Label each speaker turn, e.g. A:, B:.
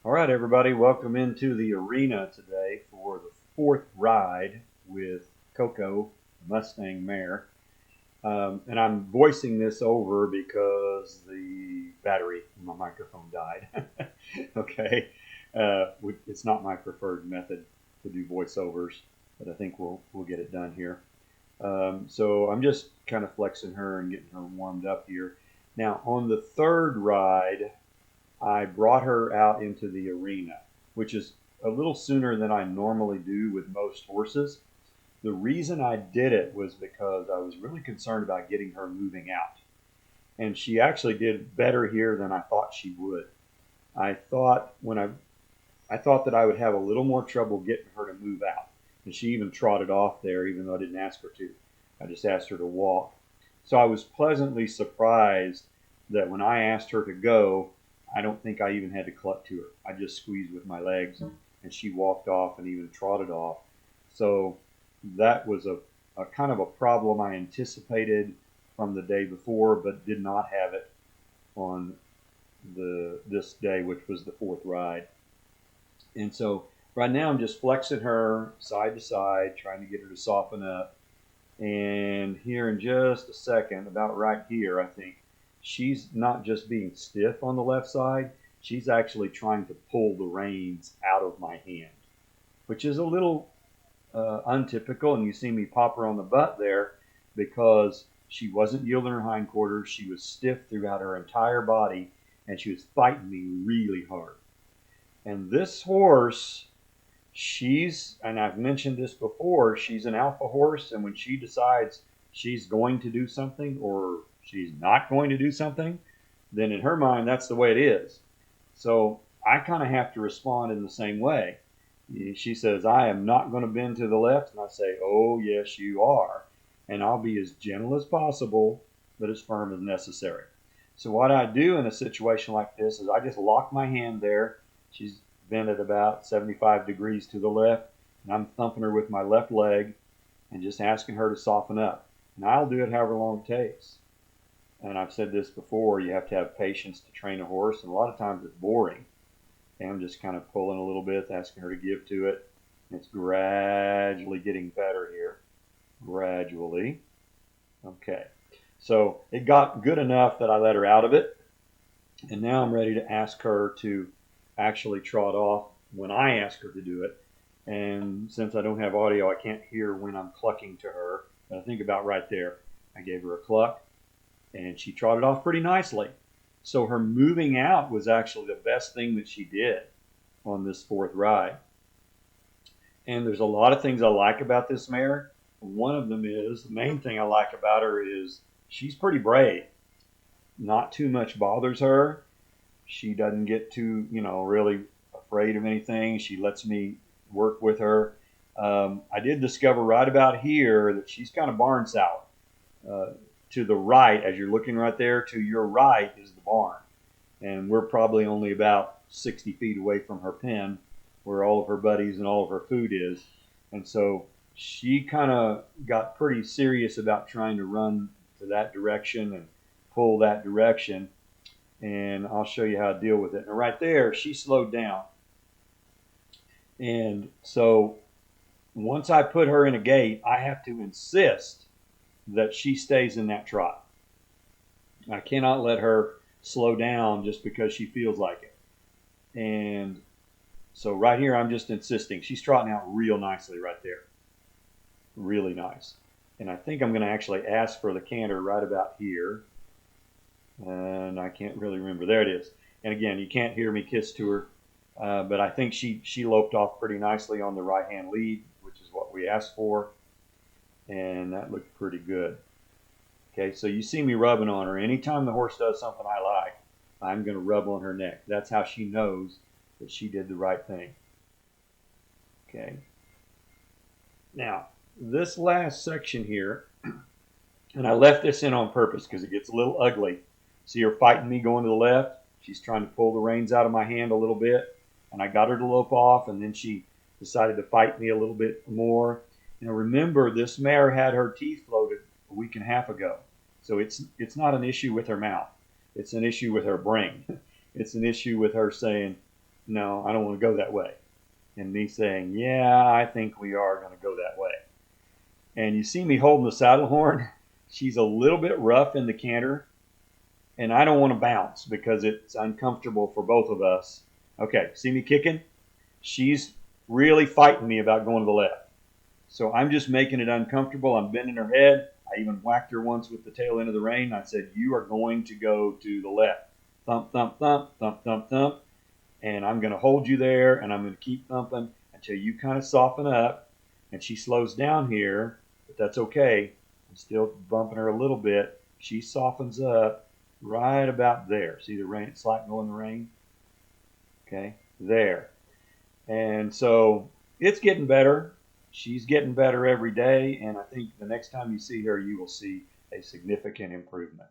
A: All right, everybody, welcome into the arena today for the fourth ride with Coco, the Mustang mare. And I'm voicing this over because the battery in my microphone died. Okay, it's not my preferred method to do voiceovers, but I think we'll get it done here. So I'm just kind of flexing her and getting her warmed up here. Now on the third ride, I brought her out into the arena, which is a little sooner than I normally do with most horses. The reason I did it was because I was really concerned about getting her moving out. And she actually did better here than I thought she would. I thought I thought that I would have a little more trouble getting her to move out. And she even trotted off there even though I didn't ask her to. I just asked her to walk. So I was pleasantly surprised that when I asked her to go, I don't think I even had to cluck to her. I just squeezed with my legs and she walked off and even trotted off. So that was a kind of a problem I anticipated from the day before, but did not have it on this day, which was the fourth ride. And so right now I'm just flexing her side to side, trying to get her to soften up. And here in just a second, about right here, I think, she's not just being stiff on the left side, she's actually trying to pull the reins out of my hand, which is a little untypical. And you see me pop her on the butt there because she wasn't yielding her hindquarters. She was stiff throughout her entire body and she was fighting me really hard. And this horse, and I've mentioned this before, she's an alpha horse, and when she decides she's going to do something or she's not going to do something, then in her mind, that's the way it is. So I kind of have to respond in the same way. She says, I am not going to bend to the left. And I say, oh, yes, you are. And I'll be as gentle as possible, but as firm as necessary. So what I do in a situation like this is I just lock my hand there. She's bent at about 75 degrees to the left, and I'm thumping her with my left leg and just asking her to soften up. And I'll do it however long it takes. And I've said this before, you have to have patience to train a horse, and a lot of times it's boring. And I'm just kind of pulling a little bit, asking her to give to it. And it's gradually getting better here. Gradually. Okay. So it got good enough that I let her out of it. And now I'm ready to ask her to actually trot off when I ask her to do it. And since I don't have audio, I can't hear when I'm clucking to her. But I think about right there. I gave her a cluck, and she trotted off pretty nicely. So her moving out was actually the best thing that she did on this fourth ride. And there's a lot of things I like about this mare. One of them is, the main thing I like about her is she's pretty brave. Not too much bothers her. She doesn't get too, really afraid of anything. She lets me work with her. I did discover right about here that she's kind of barn sour. To the right, as you're looking right there, to your right is the barn. And we're probably only about 60 feet away from her pen where all of her buddies and all of her food is. And so she kind of got pretty serious about trying to run to that direction and pull that direction. And I'll show you how to deal with it. And right there, she slowed down. And so once I put her in a gait, I have to insist that she stays in that trot. I cannot let her slow down just because she feels like it. And so right here, I'm just insisting. She's trotting out real nicely right there. Really nice. And I think I'm going to actually ask for the canter right about here. And I can't really remember. There it is. And again, you can't hear me kiss to her. But I think she loped off pretty nicely on the right-hand lead, which is what we asked for. And that looked pretty good. Okay, so you see me rubbing on her. Anytime the horse does something I like, I'm going to rub on her neck. That's how she knows that she did the right thing. Okay. Now, this last section here, and I left this in on purpose because it gets a little ugly. See her fighting me going to the left. She's trying to pull the reins out of my hand a little bit. And I got her to lope off, and then she decided to fight me a little bit more. Now remember, this mare had her teeth floated a week and a half ago. So it's not an issue with her mouth. It's an issue with her brain. It's an issue with her saying, no, I don't want to go that way. And me saying, yeah, I think we are going to go that way. And you see me holding the saddle horn. She's a little bit rough in the canter, and I don't want to bounce because it's uncomfortable for both of us. Okay, see me kicking? She's really fighting me about going to the left. So I'm just making it uncomfortable. I'm bending her head. I even whacked her once with the tail end of the rein. I said, you are going to go to the left. Thump, thump, thump, thump, thump, thump. And I'm going to hold you there, and I'm going to keep thumping until you kind of soften up. And she slows down here, but that's okay. I'm still bumping her a little bit. She softens up right about there. See the rain, slack going in the rain? Okay, there. And so it's getting better. She's getting better every day, and I think the next time you see her, you will see a significant improvement.